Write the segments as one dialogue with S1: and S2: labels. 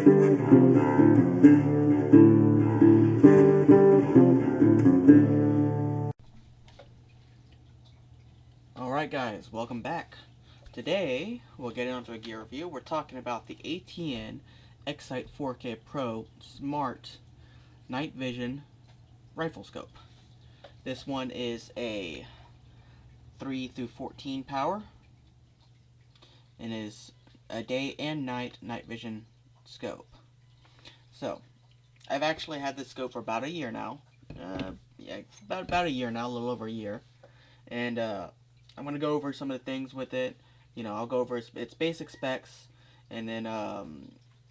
S1: Alright guys, welcome back. Today, we'll get into a gear review. We're talking about the ATN X-Sight 4K Pro Smart Night Vision Rifle Scope. This one is a 3 through 14 power and is a day and night vision scope. So, I've actually had this scope for about a year now. Yeah, about a year now, a little over a year. And I'm going to go over some of the things with it. You know, I'll go over its basic specs, and then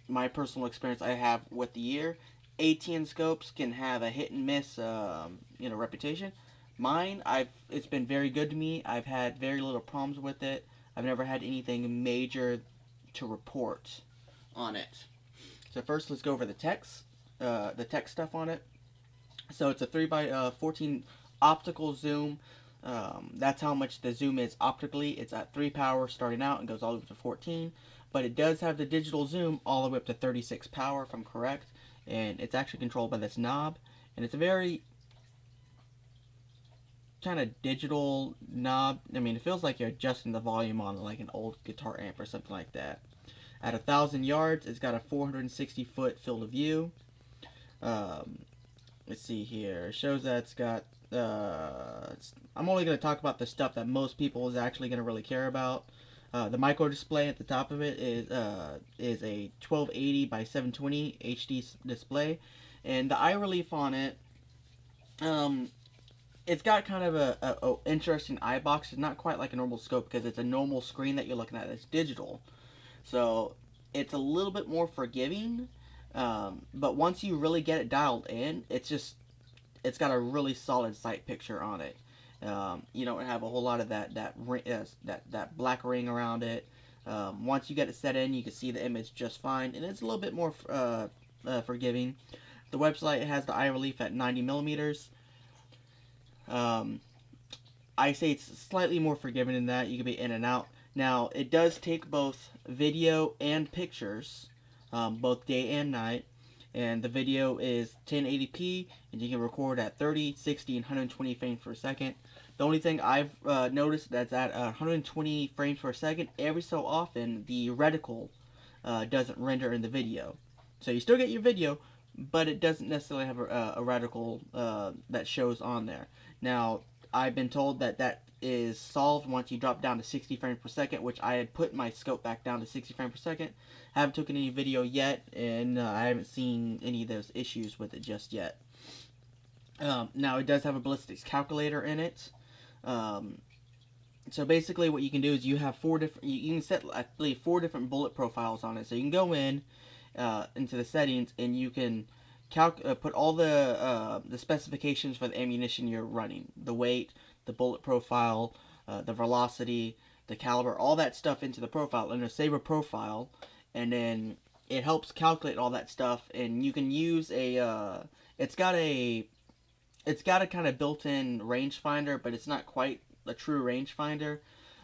S1: my personal experience I have with the year. ATN scopes can have a hit and miss, reputation. Mine, it's been very good to me. I've had very little problems with it. I've never had anything major to report on it. So first, let's go over the text stuff on it. So it's a 3x14 optical zoom. That's how much the zoom is optically. It's at 3 power starting out and goes all the way up to 14. But it does have the digital zoom all the way up to 36 power, if I'm correct. And it's actually controlled by this knob. And it's a very kind of digital knob. I mean, it feels like you're adjusting the volume on like an old guitar amp or something like that. At 1,000 yards, it's got a 460-foot field of view. Let's see here. It shows that it's got... I'm only going to talk about the stuff that most people is actually going to really care about. The micro display at the top of it is a 1280 by 720 HD display, and the eye relief on it, it's got kind of a interesting eye box. It's not quite like a normal scope because it's a normal screen that you're looking at. It's digital, so it's a little bit more forgiving. But once you really get it dialed in, it's got a really solid sight picture on it. You don't have a whole lot of that black ring around it. Once you get it set in, you can see the image just fine, and it's a little bit more forgiving. The website has the eye relief at 90 millimeters. I say it's slightly more forgiving than that. You can be in and out. Now, it does take both video and pictures, both day and night. And the video is 1080p, and you can record at 30, 60, and 120 frames per second. The only thing I've noticed that's at 120 frames per second, every so often the reticle doesn't render in the video. So you still get your video, but it doesn't necessarily have a reticle that shows on there. Now, I've been told that is solved once you drop down to 60 frames per second, which I had put my scope back down to 60 frames per second. Haven't taken any video yet, and I haven't seen any of those issues with it just yet. Now, it does have a ballistics calculator in it. So basically what you can do is you have you can set, I believe, 4 different bullet profiles on it. So you can go in into the settings, and you can put all the specifications for the ammunition you're running. The weight, the bullet profile, the velocity, the caliber, all that stuff into the profile, and save a profile, and then it helps calculate all that stuff. And you can use it's got a kind of built-in rangefinder, but it's not quite a true rangefinder.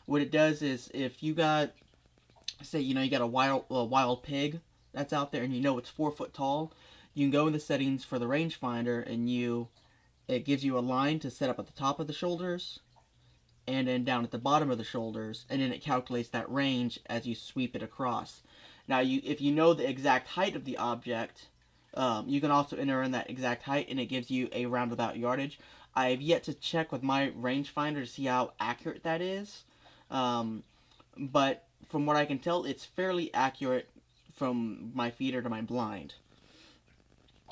S1: What it does is, if you got, say, you got a wild pig that's out there, and it's 4 foot tall, you can go in the settings for the rangefinder, and it gives you a line to set up at the top of the shoulders, and then down at the bottom of the shoulders, and then it calculates that range as you sweep it across. Now, if you know the exact height of the object, you can also enter in that exact height, and it gives you a roundabout yardage. I have yet to check with my rangefinder to see how accurate that is, but from what I can tell, it's fairly accurate from my feeder to my blind.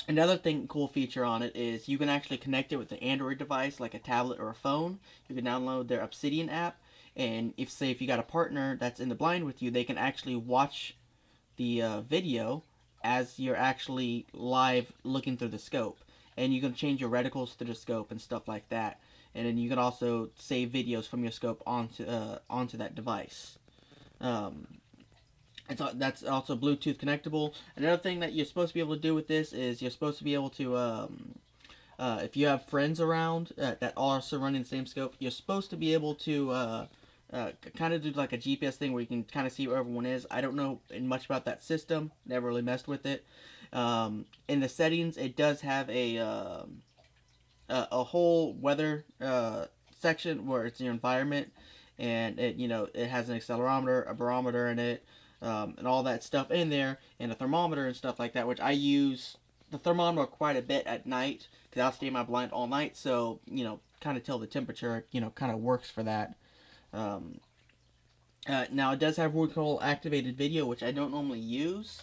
S1: Another cool feature on it is you can actually connect it with an Android device, like a tablet or a phone. You can download their Obsidian app, and if you got a partner that's in the blind with you, they can actually watch the video as you're actually live looking through the scope. And you can change your reticles through the scope and stuff like that. And then you can also save videos from your scope onto that device. That's also Bluetooth connectable. Another thing that you're supposed to be able to do with this is you're supposed to be able to, if you have friends around that are also running the same scope, you're supposed to be able to kind of do like a GPS thing where you can kind of see where everyone is. I don't know much about that system. Never really messed with it. In the settings, it does have a whole weather section where it's your environment, and it has an accelerometer, a barometer in it, and all that stuff in there, and a thermometer and stuff like that, which I use the thermometer quite a bit at night because I'll stay in my blind all night, so kind of tell the temperature, kind of works for that. Now it does have what we call activated video, which I don't normally use.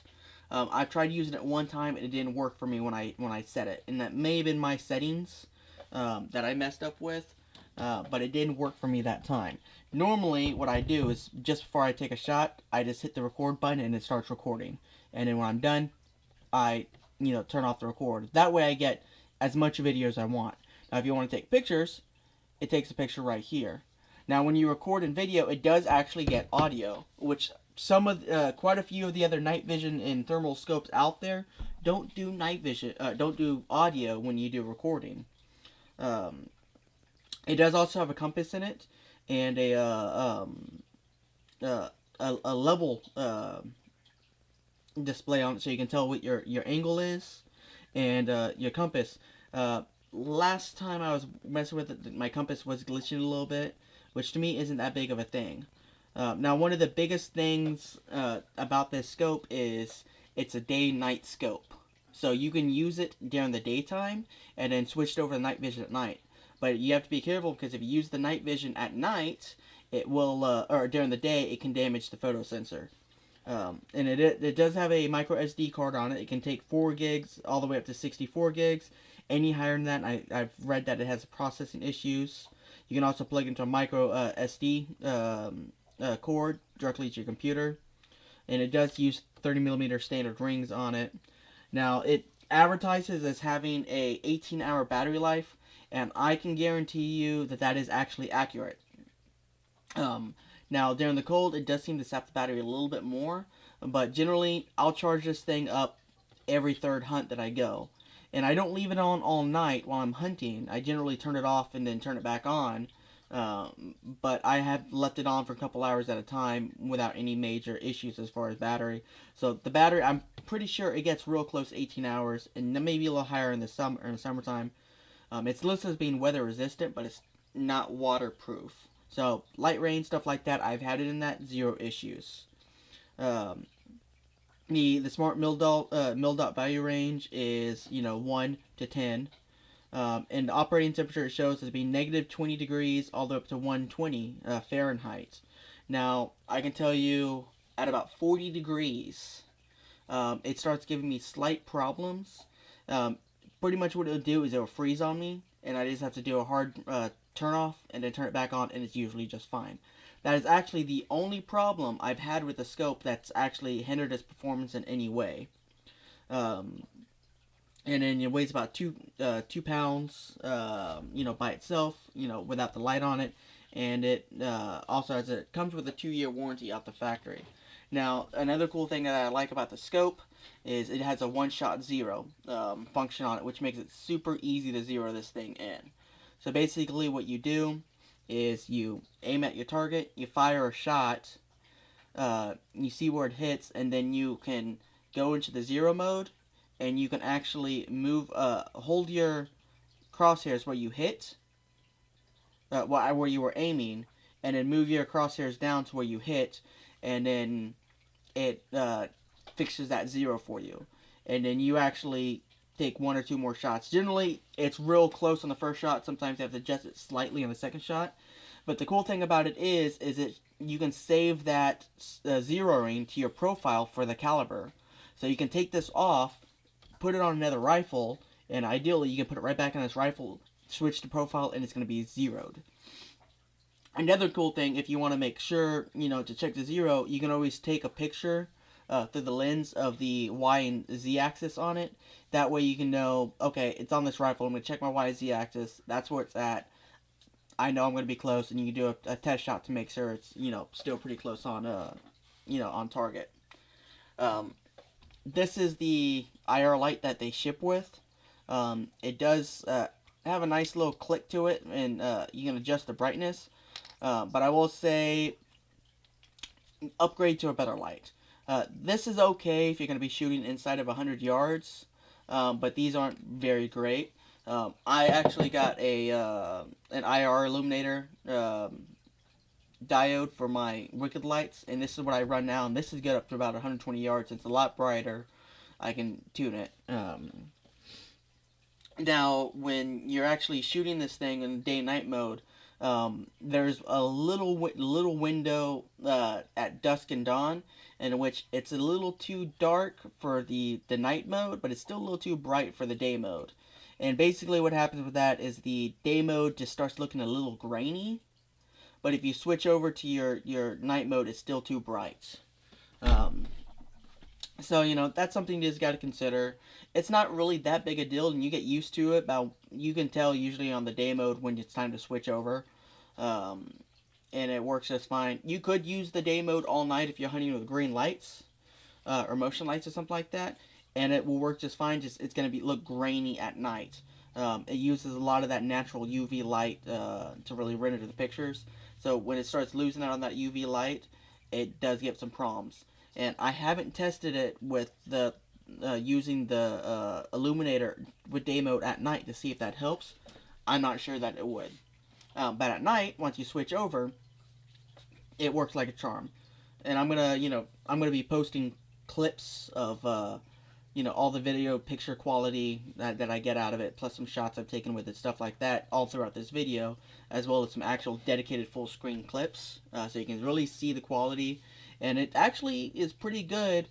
S1: I've tried using it one time and it didn't work for me when I set it, and that may have been my settings that I messed up with, but it didn't work for me that time. Normally, what I do is just before I take a shot, I just hit the record button and it starts recording, and then when I'm done, I turn off the record. That way, I get as much video as I want. Now, if you want to take pictures, it takes a picture right here. Now, when you record in video, it does actually get audio, which quite a few of the other night vision and thermal scopes out there don't do night vision, don't do audio when you do recording. It does also have a compass in it and a level display on it, so you can tell what your angle is, and your compass. Last time I was messing with it, my compass was glitching a little bit, which to me isn't that big of a thing. Now, one of the biggest things about this scope is it's a day-night scope. So you can use it during the daytime and then switch it over to night vision at night. But you have to be careful, because if you use the night vision at night, it will, or during the day, it can damage the photo sensor. And it does have a micro SD card on it. It can take 4 gigs all the way up to 64 gigs. Any higher than that, I've read that it has processing issues. You can also plug into a micro SD cord directly to your computer, and it does use 30mm standard rings on it. Now, it advertises as having a 18-hour battery life, and I can guarantee you that that is actually accurate. Now, during the cold, it does seem to sap the battery a little bit more, but generally, I'll charge this thing up every 3rd hunt that I go. And I don't leave it on all night while I'm hunting. I generally turn it off and then turn it back on. But I have left it on for a couple hours at a time without any major issues as far as battery. So the battery, I'm pretty sure it gets real close to 18 hours, and maybe a little higher in the summertime. It's listed as being weather resistant, but it's not waterproof. So light rain, stuff like that, I've had it in that, 0 issues. The smart mil dot value range is 1 to 10. And the operating temperature it shows as being negative 20 degrees all the way up to 120 Fahrenheit. Now, I can tell you at about 40 degrees, it starts giving me slight problems. Pretty much what it'll do is it'll freeze on me, and I just have to do a hard turn off and then turn it back on, and it's usually just fine. That is actually the only problem I've had with the scope that's actually hindered its performance in any way. And then it weighs about 2 pounds, by itself, without the light on it. And it also comes with a 2-year warranty out the factory. Now, another cool thing that I like about the scope is it has a one-shot zero function on it, which makes it super easy to zero this thing in. So basically what you do is you aim at your target, you fire a shot, you see where it hits, and then you can go into the zero mode, and you can actually move, hold your crosshairs where you hit, where you were aiming, and then move your crosshairs down to where you hit, and then it fixes that zero for you. And then you actually take 1 or 2 more shots. Generally, it's real close on the first shot. Sometimes you have to adjust it slightly on the second shot. But the cool thing about it is you can save that zeroing to your profile for the caliber. So you can take this off, put it on another rifle, and ideally you can put it right back on this rifle, switch to profile, and it's going to be zeroed. Another cool thing, if you want to make sure, to check the zero, you can always take a picture through the lens of the Y and Z axis on it. That way you can know, okay, it's on this rifle, I'm going to check my Y and Z axis, that's where it's at. I know I'm going to be close, and you can do a test shot to make sure it's, still pretty close on, on target. This is the IR light that they ship with. It does have a nice little click to it, and you can adjust the brightness. But I will say, upgrade to a better light. This is okay if you're going to be shooting inside of 100 yards, but these aren't very great. I actually got an IR illuminator diode for my Wicked lights, and this is what I run now, and this is good up to about 120 yards. It's a lot brighter. I can tune it. Now, when you're actually shooting this thing in day-night mode, there's a little window at dusk and dawn in which it's a little too dark for the night mode, but it's still a little too bright for the day mode. And basically what happens with that is the day mode just starts looking a little grainy, but if you switch over to your night mode, it's still too bright. So, you know, that's something you just got to consider. It's not really that big a deal, and you get used to it. But you can tell usually on the day mode when it's time to switch over. And it works just fine. You could use the day mode all night if you're hunting with green lights. Or motion lights or something like that. And it will work just fine. Just it's going to look grainy at night. It uses a lot of that natural UV light to really render the pictures. So when it starts losing out on that UV light, it does get some problems. And I haven't tested it with the using the illuminator with day mode at night to see if that helps. I'm not sure that it would. But at night, once you switch over, it works like a charm. And I'm gonna be posting clips of all the video picture quality that I get out of it, plus some shots I've taken with it, stuff like that, all throughout this video, as well as some actual dedicated full screen clips, so you can really see the quality. And it actually is pretty good.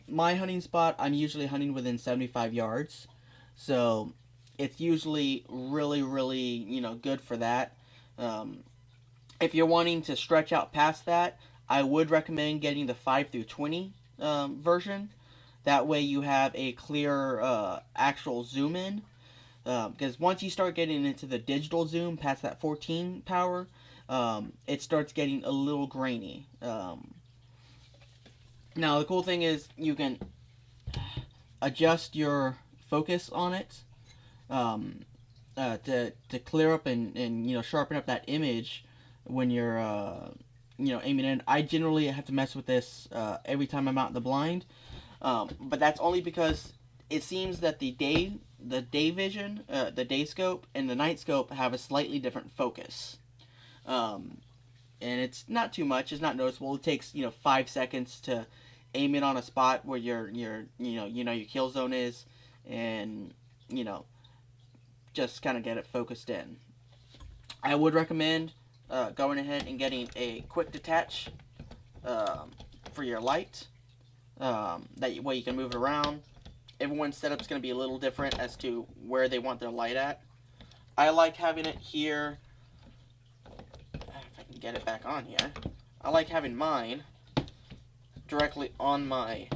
S1: My hunting spot, I'm usually hunting within 75 yards. So it's usually really, really, good for that. If you're wanting to stretch out past that, I would recommend getting the 5 through 20 version. That way you have a clear actual zoom in. Because once you start getting into the digital zoom past that 14 power, it starts getting a little grainy. Now, the cool thing is you can adjust your focus on it to clear up and sharpen up that image when you're aiming in. I generally have to mess with this every time I'm out in the blind, but that's only because it seems that the day vision, the day scope, and the night scope have a slightly different focus. And it's not too much. It's not noticeable. It takes 5 seconds to aim it on a spot where your kill zone is, and just kind of get it focused in. I would recommend going ahead and getting a quick detach for your light. That way you can move it around. Everyone's setup's going to be a little different as to where they want their light at. I like having it here. If I can get it back on here. I like having mine directly on my...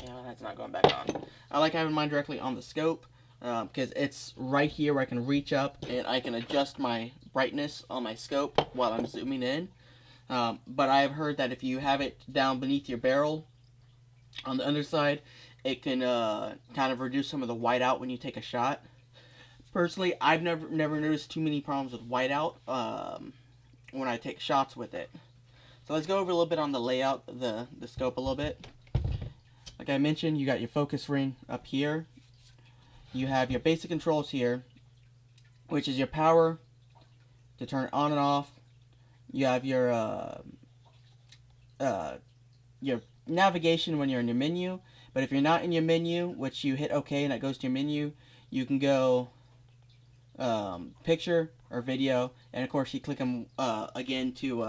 S1: Yeah, that's not going back on. I like having mine directly on the scope because it's right here where I can reach up and I can adjust my brightness on my scope while I'm zooming in. But I have heard that if you have it down beneath your barrel on the underside, it can kind of reduce some of the whiteout when you take a shot. Personally, I've never noticed too many problems with whiteout when I take shots with it. So let's go over a little bit on the layout of the scope a little bit. Like I mentioned, you got your focus ring up here. You have your basic controls here, which is your power to turn it on and off. You have your navigation when you're in your menu. But if you're not in your menu, which you hit OK and it goes to your menu, you can go picture or video, and of course you click them again to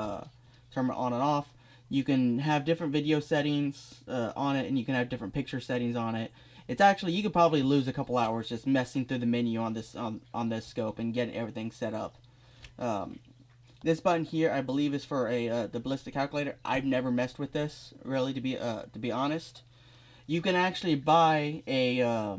S1: turn it on and off. You can have different video settings on it, and you can have different picture settings on it. It's actually, you could probably lose a couple hours just messing through the menu on this on this scope and getting everything set up. This button here, I believe, is for the ballistic calculator. I've never messed with this, really, to be honest. You can actually buy a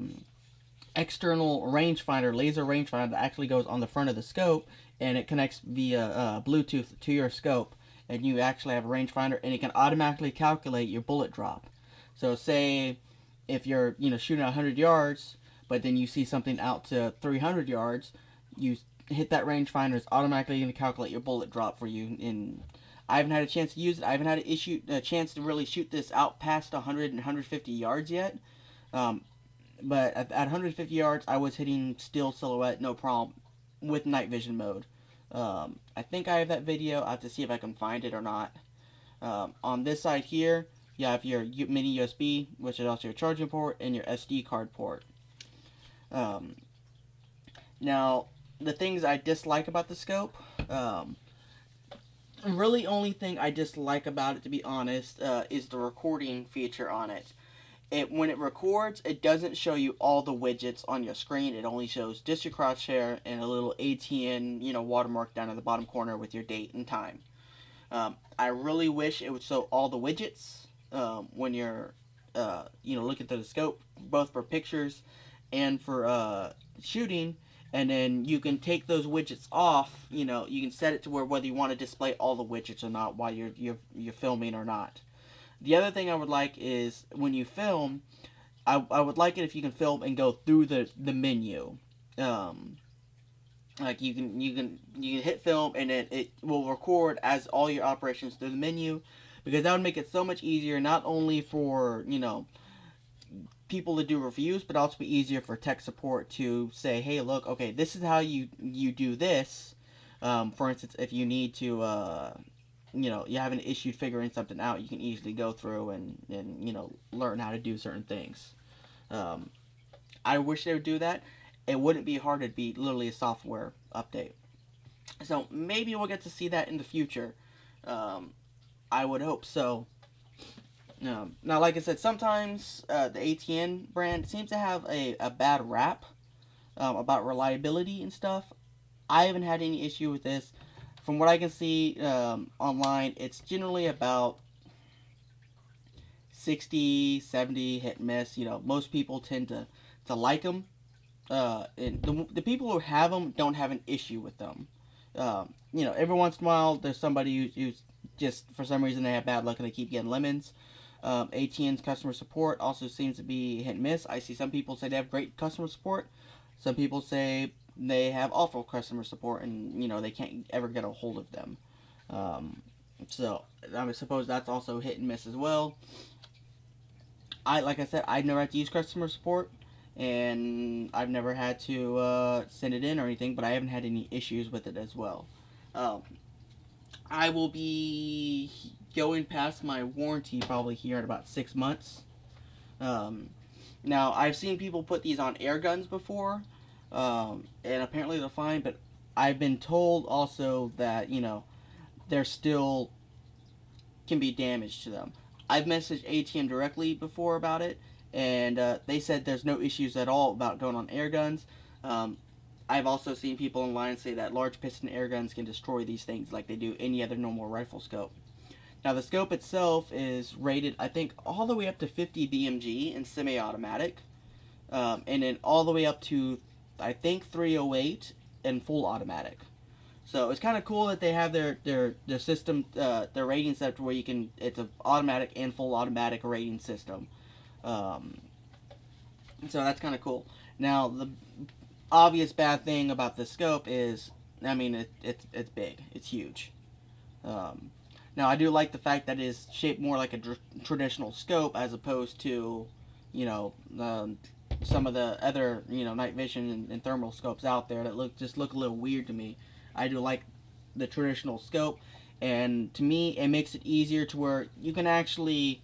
S1: external rangefinder, laser rangefinder, that actually goes on the front of the scope, and it connects via Bluetooth to your scope, and you actually have a rangefinder, and it can automatically calculate your bullet drop. So say if you're shooting at 100 yards, but then you see something out to 300 yards, you hit that rangefinder, it's automatically going to calculate your bullet drop for you. And I haven't had a chance to use it. I haven't had a chance to really shoot this out past 100 and 150 yards yet. But at 150 yards, I was hitting still silhouette, no problem, with night vision mode. I think I have that video. I have to see if I can find it or not. On this side here, you have your mini USB, which is also your charging port, and your SD card port. Now, the things I dislike about the scope, really only thing I dislike about it, to be honest, is the recording feature on it. When it records, it doesn't show you all the widgets on your screen. It only shows just your crosshair and a little ATN, watermark down in the bottom corner with your date and time. I really wish it would show all the widgets when you're, looking through the scope, both for pictures and for shooting. And then you can take those widgets off. You can set it to whether you want to display all the widgets or not while you're filming or not. The other thing I would like is when you film, I would like it if you can film and go through the menu. Like you can hit film and it will record as all your operations through the menu, because that would make it so much easier, not only for people to do reviews, but also be easier for tech support to say, hey, look, okay, this is how you do this. For instance, if you need to you have an issue figuring something out, you can easily go through and learn how to do certain things. I wish they would do that. It wouldn't be hard. It'd be literally a software update. So maybe we'll get to see that in the future. I would hope so. Now, like I said, sometimes the ATN brand seems to have a bad rap about reliability and stuff. I haven't had any issue with this. From what I can see online, it's generally about 60, 70 hit and miss. Most people tend to like them. And the people who have them don't have an issue with them. Every once in a while, there's somebody who's just, for some reason, they have bad luck and they keep getting lemons. ATN's customer support also seems to be hit and miss. I see some people say they have great customer support. Some people say they have awful customer support and, they can't ever get a hold of them. So, I suppose that's also hit and miss as well. Like I said, I've never had to use customer support. And I've never had to send it in or anything, but I haven't had any issues with it as well. I will be going past my warranty probably here in about 6 months. Now, I've seen people put these on air guns before, and apparently they're fine, but I've been told also that, there still can be damage to them. I've messaged ATN directly before about it, and they said there's no issues at all about going on air guns. I've also seen people online say that large piston air guns can destroy these things like they do any other normal rifle scope. Now, the scope itself is rated, I think, all the way up to 50 BMG in semi-automatic, and then all the way up to, I think, 308 in full automatic. So it's kind of cool that they have their system, their rating set to where it's an automatic and full automatic rating system. So that's kind of cool. Now, the obvious bad thing about the scope is, it's big. It's huge. Now, I do like the fact that it is shaped more like a traditional scope as opposed to, some of the other, night vision and thermal scopes out there that look a little weird to me. I do like the traditional scope, and to me, it makes it easier to where you can actually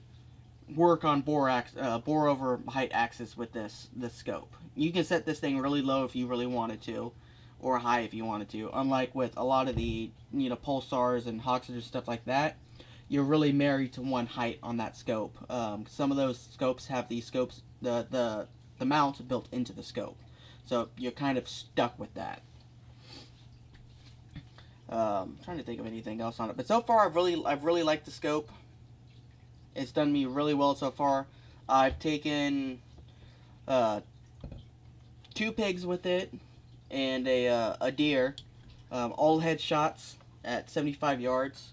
S1: work on bore over height axis with this scope. You can set this thing really low if you really wanted to, or high if you wanted to. Unlike with a lot of the pulsars and Hoxers and stuff like that, you're really married to one height on that scope. Some of those scopes have the mount built into the scope, so you're kind of stuck with that. I'm trying to think of anything else on it, but so far I've really liked the scope. It's done me really well so far. I've taken 2 pigs with it and a deer, all headshots at 75 yards.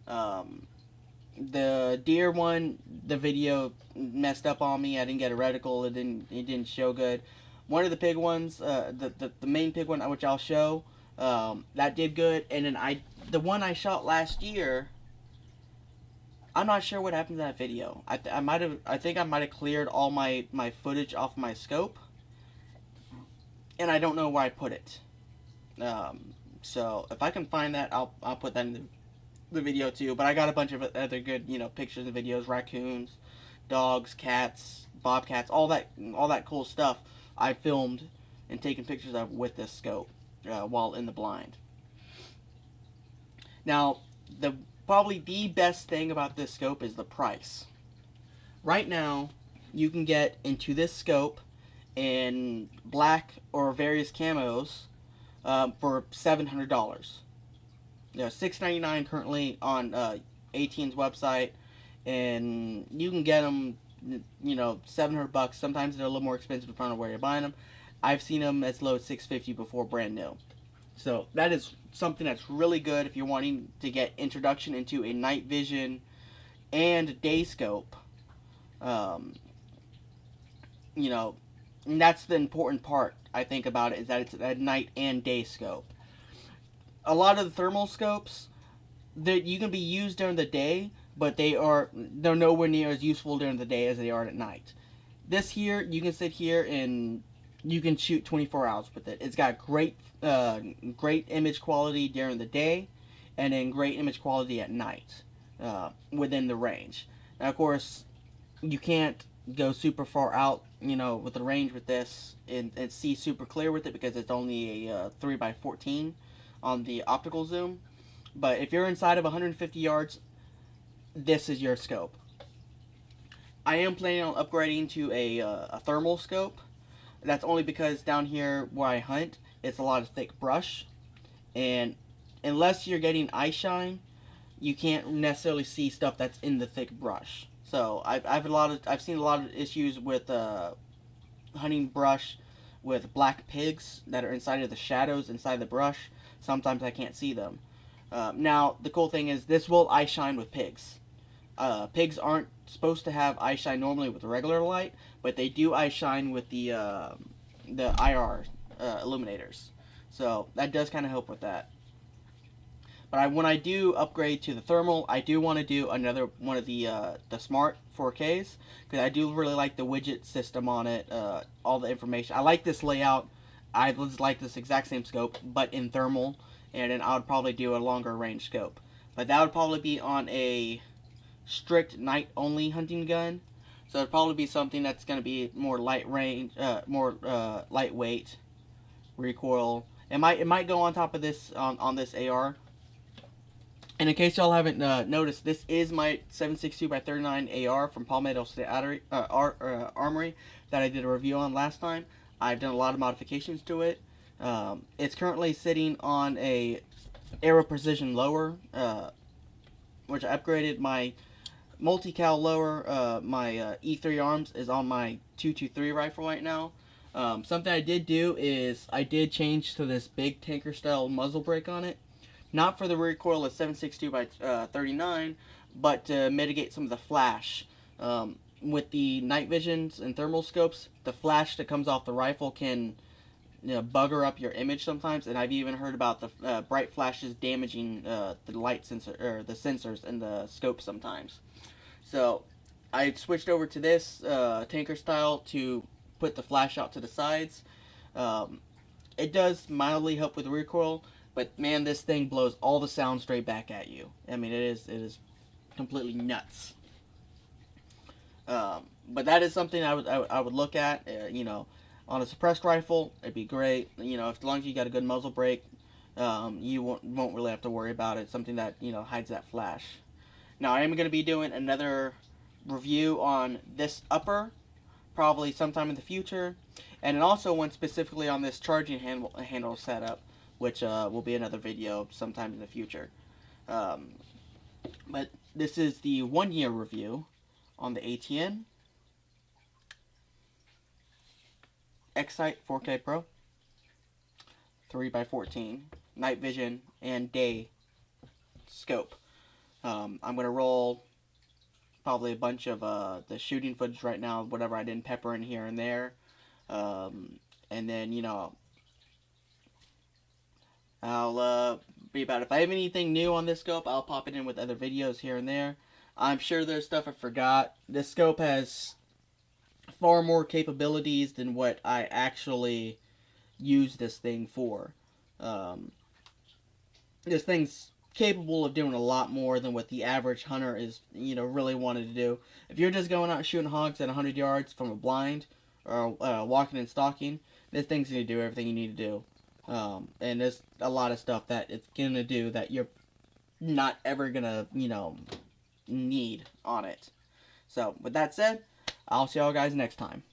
S1: The deer one, the video messed up on me. I didn't get a reticle. It didn't show good. One of the pig ones, the main pig one, which I'll show, That did good. And then the one I shot last year, I'm not sure what happened to that video. I think I might have cleared all my footage off my scope, and I don't know where I put it. So if I can find that, I'll put that in the video too. But I got a bunch of other good, pictures and videos: raccoons, dogs, cats, bobcats, all that cool stuff I filmed and taken pictures of with this scope while in the blind. Now, probably the best thing about this scope is the price. Right now, you can get into this scope in black or various camos for $700. $699 currently on ATN's website, and you can get them, $700. Sometimes they're a little more expensive depending on where you're buying them. I've seen them as low as $650 before brand new. So that is something that's really good if you're wanting to get introduction into a night vision and day scope. And that's the important part, I think, about it, is that it's a night and day scope. A lot of the thermal scopes, you can be used during the day, but they're nowhere near as useful during the day as they are at night. This here, you can sit here and you can shoot 24 hours with it. It's got great image quality during the day, and then great image quality at night within the range. Now, of course, you can't go super far out, with the range with this and see super clear with it, because it's only a 3x14 on the optical zoom. But if you're inside of 150 yards, this is your scope. I am planning on upgrading to a thermal scope. That's only because down here where I hunt, it's a lot of thick brush, and unless you're getting eye shine, you can't necessarily see stuff that's in the thick brush. So I've seen a lot of issues with hunting brush with black pigs that are inside of the shadows inside the brush. Sometimes I can't see them. Now the cool thing is this will eye shine with pigs. Pigs aren't supposed to have eye shine normally with regular light, but they do eye shine with the IR illuminators. So that does kind of help with that. But when I do upgrade to the thermal, I do want to do another one of the smart 4Ks, because I do really like the widget system on it, all the information. I like this layout. I just like this exact same scope, but in thermal, and then I would probably do a longer range scope. But that would probably be on a strict night only hunting gun, so it'd probably be something that's going to be more light range, more lightweight recoil. It might go on top of this on this AR. And in case y'all haven't noticed, this is my 7.62x39 AR from Palmetto State Armory that I did a review on last time. I've done a lot of modifications to it. It's currently sitting on a Aero Precision lower, which I upgraded my multi-cal lower. My E3 arms is on my 223 rifle right now. Something I did do is I did change to this big tanker style muzzle brake on it. Not for the recoil of 7.62x39, but to mitigate some of the flash. With the night visions and thermal scopes, the flash that comes off the rifle can bugger up your image sometimes, and I've even heard about the bright flashes damaging the light sensor or the sensors in the scope sometimes. So I switched over to this tanker style to put the flash out to the sides. It does mildly help with recoil, but man, this thing blows all the sound straight back at you. I mean, it is completely nuts. But that is something I would look at. On a suppressed rifle, it'd be great. As long as you got a good muzzle brake, you won't really have to worry about it. Something that hides that flash. Now I am going to be doing another review on this upper, probably sometime in the future, and then also one specifically on this charging handle setup, which will be another video sometime in the future. But this is the 1-year review on the ATN X-Sight 4K Pro 3x14 night vision and day scope. I'm going to roll probably a bunch of the shooting footage right now, whatever I didn't pepper in here and there. And then, I'll be about, if I have anything new on this scope, I'll pop it in with other videos here and there. I'm sure there's stuff I forgot. This scope has far more capabilities than what I actually use this thing for. Um, this thing's capable of doing a lot more than what the average hunter is, really wanted to do. If you're just going out shooting hogs at 100 yards from a blind, or walking and stalking, this thing's going to do everything you need to do. And there's a lot of stuff that it's going to do that you're not ever going to, need on it. So, with that said, I'll see y'all guys next time.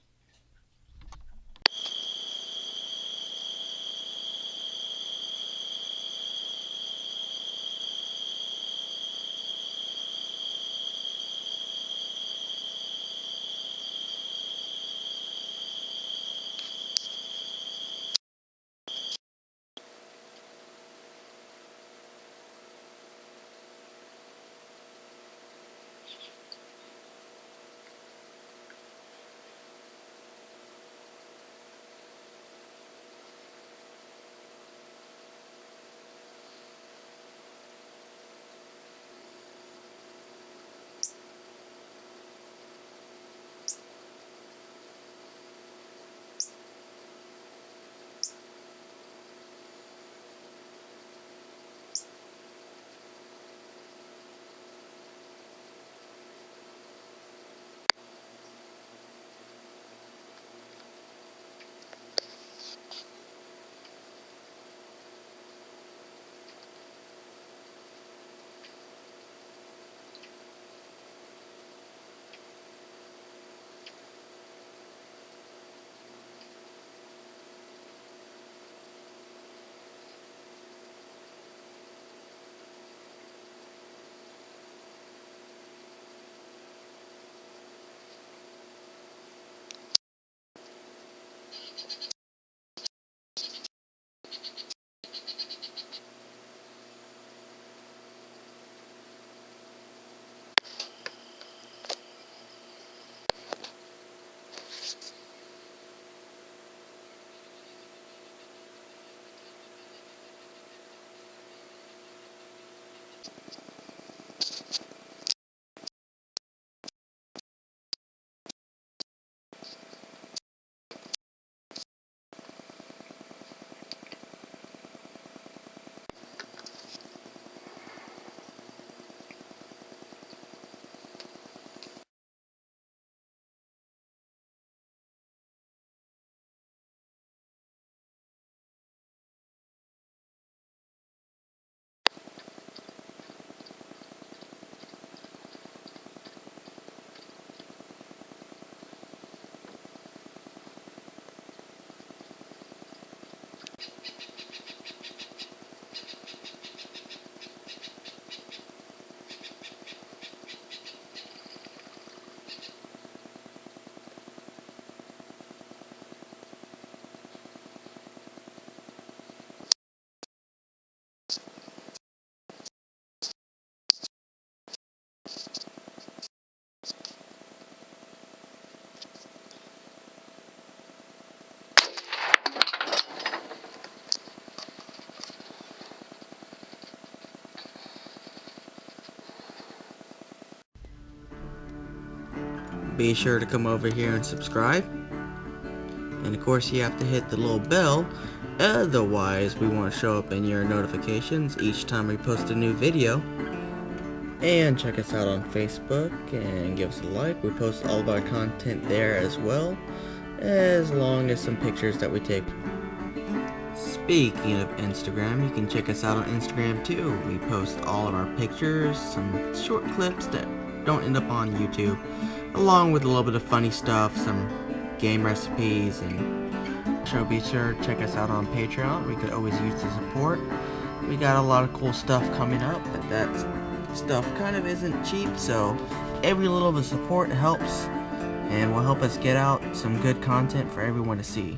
S1: Be sure to come over here and subscribe. And of course you have to hit the little bell, otherwise we won't show up in your notifications each time we post a new video. And check us out on Facebook and give us a like. We post all of our content there as well, as long as some pictures that we take. Speaking of Instagram, you can check us out on Instagram too. We post all of our pictures, some short clips that don't end up on YouTube, along with a little bit of funny stuff, some game recipes, and so be sure to check us out on Patreon. We could always use the support. We got a lot of cool stuff coming up, but that stuff kind of isn't cheap, so every little bit of support helps and will help us get out some good content for everyone to see.